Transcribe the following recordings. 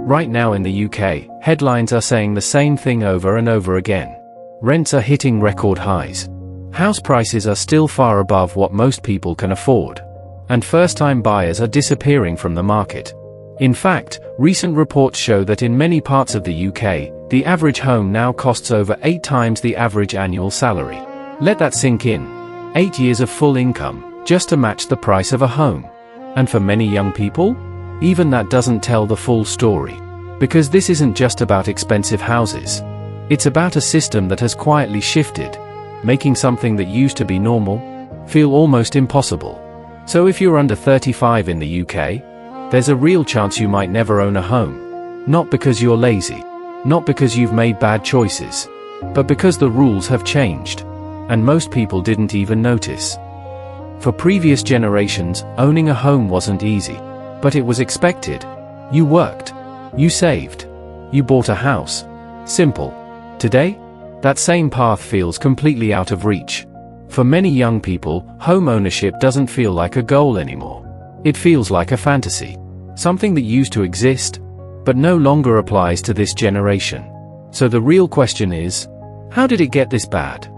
Right now in the UK, headlines are saying the same thing over and over again. Rents are hitting record highs. House prices are still far above what most people can afford. And first-time buyers are disappearing from the market. In fact, recent reports show that in many parts of the UK, the average home now costs over 8 times the average annual salary. Let that sink in. 8 years of full income, just to match the price of a home. And for many young people, even that doesn't tell the full story. Because this isn't just about expensive houses. It's about a system that has quietly shifted, making something that used to be normal feel almost impossible. So if you're under 35 in the UK, there's a real chance you might never own a home. Not because you're lazy, not because you've made bad choices, but because the rules have changed, and most people didn't even notice. For previous generations, owning a home wasn't easy, but it was expected. You worked, you saved, you bought a house. Simple. Today, that same path feels completely out of reach. For many young people, home ownership doesn't feel like a goal anymore. It feels like a fantasy. Something that used to exist, but no longer applies to this generation. So the real question is, how did it get this bad?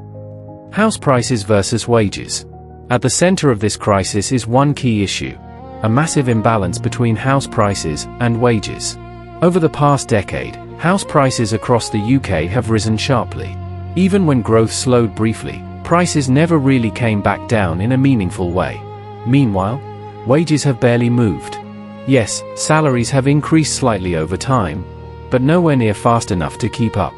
House prices versus wages. At the center of this crisis is one key issue: a massive imbalance between house prices and wages. Over the past decade, house prices across the UK have risen sharply. Even when growth slowed briefly, prices never really came back down in a meaningful way. Meanwhile, wages have barely moved. Yes, salaries have increased slightly over time, but nowhere near fast enough to keep up.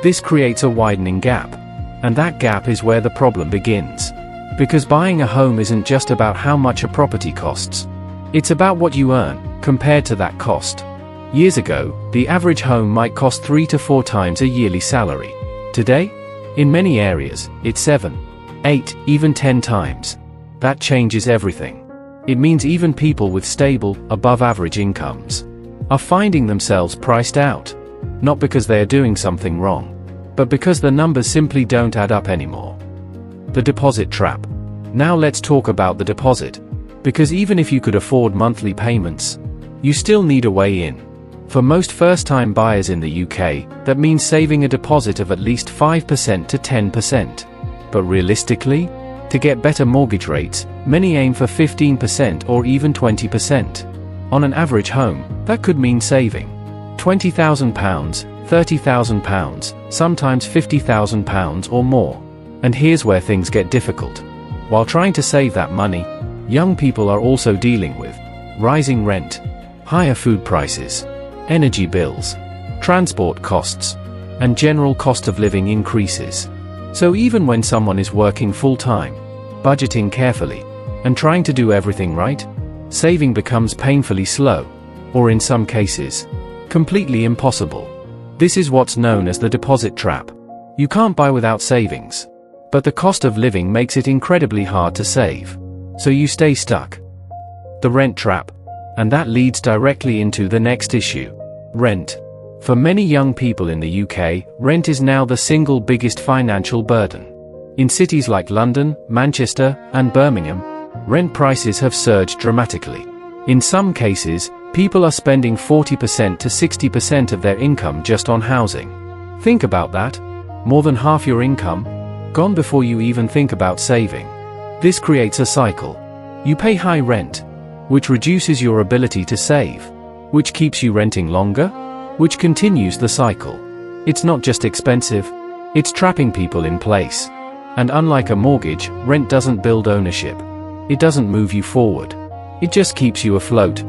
This creates a widening gap. And that gap is where the problem begins. Because buying a home isn't just about how much a property costs. It's about what you earn, compared to that cost. Years ago, the average home might cost 3 to 4 times a yearly salary. Today, in many areas, it's 7, 8, even 10 times. That changes everything. It means even people with stable, above-average incomes are finding themselves priced out. Not because they are doing something wrong, but because the numbers simply don't add up anymore. The deposit trap. Now let's talk about the deposit. Because even if you could afford monthly payments, you still need a way in. For most first-time buyers in the UK, that means saving a deposit of at least 5% to 10%. But realistically, to get better mortgage rates, many aim for 15% or even 20%. On an average home, that could mean saving £20,000, £30,000, sometimes £50,000 or more. And here's where things get difficult. While trying to save that money, young people are also dealing with rising rent, higher food prices, energy bills, transport costs, and general cost of living increases. So even when someone is working full-time, budgeting carefully, and trying to do everything right, saving becomes painfully slow, or in some cases, completely impossible. This is what's known as the deposit trap. You can't buy without savings, but the cost of living makes it incredibly hard to save. So you stay stuck. The rent trap. And that leads directly into the next issue: rent. For many young people in the UK, rent is now the single biggest financial burden. In cities like London, Manchester, and Birmingham, rent prices have surged dramatically. In some cases, people are spending 40% to 60% of their income just on housing. Think about that. More than half your income, gone before you even think about saving. This creates a cycle. You pay high rent, which reduces your ability to save, which keeps you renting longer, which continues the cycle. It's not just expensive, it's trapping people in place. And unlike a mortgage, rent doesn't build ownership. It doesn't move you forward. It just keeps you afloat.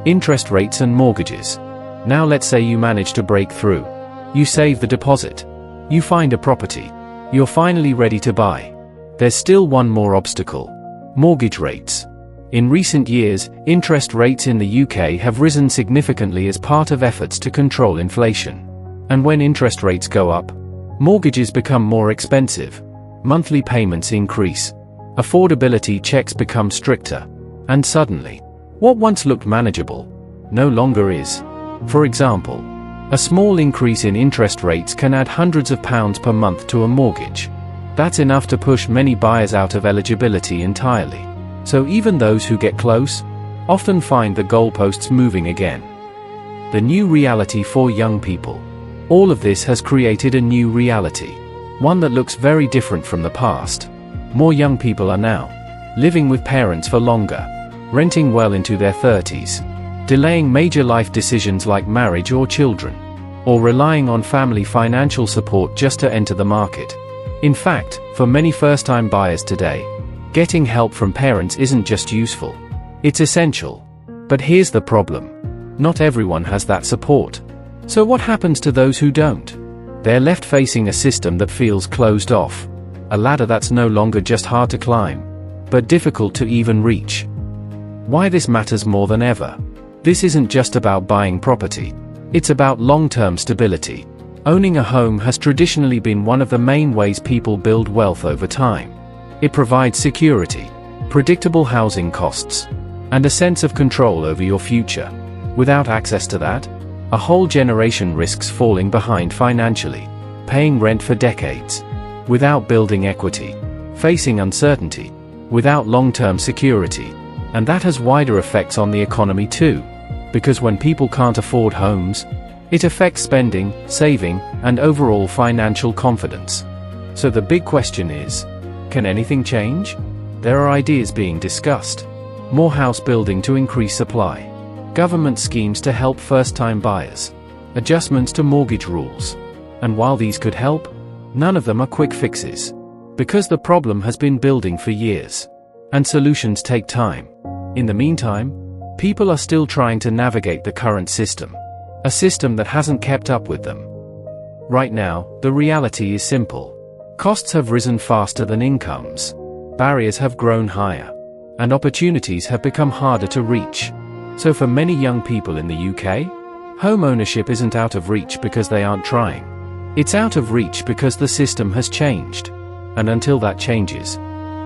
Interest rates and mortgages. Now let's say you manage to break through. You save the deposit. You find a property. You're finally ready to buy. There's still one more obstacle: mortgage rates. In recent years, interest rates in the UK have risen significantly as part of efforts to control inflation. And when interest rates go up, mortgages become more expensive. Monthly payments increase. Affordability checks become stricter. And suddenly, what once looked manageable, no longer is. For example, a small increase in interest rates can add hundreds of pounds per month to a mortgage. That's enough to push many buyers out of eligibility entirely. So even those who get close often find the goalposts moving again. The new reality for young people. All of this has created a new reality. One that looks very different from the past. More young people are now living with parents for longer, renting well into their 30s, delaying major life decisions like marriage or children, or relying on family financial support just to enter the market. In fact, for many first-time buyers today, getting help from parents isn't just useful, it's essential. But here's the problem. Not everyone has that support. So what happens to those who don't? They're left facing a system that feels closed off, a ladder that's no longer just hard to climb, but difficult to even reach. Why this matters more than ever. This isn't just about buying property. It's about long-term stability. Owning a home has traditionally been one of the main ways people build wealth over time. It provides security, predictable housing costs, and a sense of control over your future. Without access to that, a whole generation risks falling behind financially, paying rent for decades, without building equity, facing uncertainty, without long-term security. And that has wider effects on the economy too, because when people can't afford homes, it affects spending, saving, and overall financial confidence. So the big question is, can anything change? There are ideas being discussed. More house building to increase supply. Government schemes to help first-time buyers. Adjustments to mortgage rules. And while these could help, none of them are quick fixes. Because the problem has been building for years. And solutions take time. In the meantime, people are still trying to navigate the current system. A system that hasn't kept up with them. Right now, the reality is simple. Costs have risen faster than incomes. Barriers have grown higher. And opportunities have become harder to reach. So for many young people in the UK, home ownership isn't out of reach because they aren't trying. It's out of reach because the system has changed. And until that changes,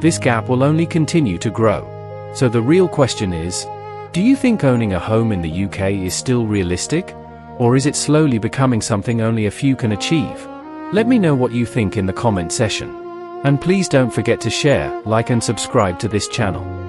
this gap will only continue to grow. So the real question is, do you think owning a home in the UK is still realistic? Or is it slowly becoming something only a few can achieve? Let me know what you think in the comment section. And please don't forget to share, like and subscribe to this channel.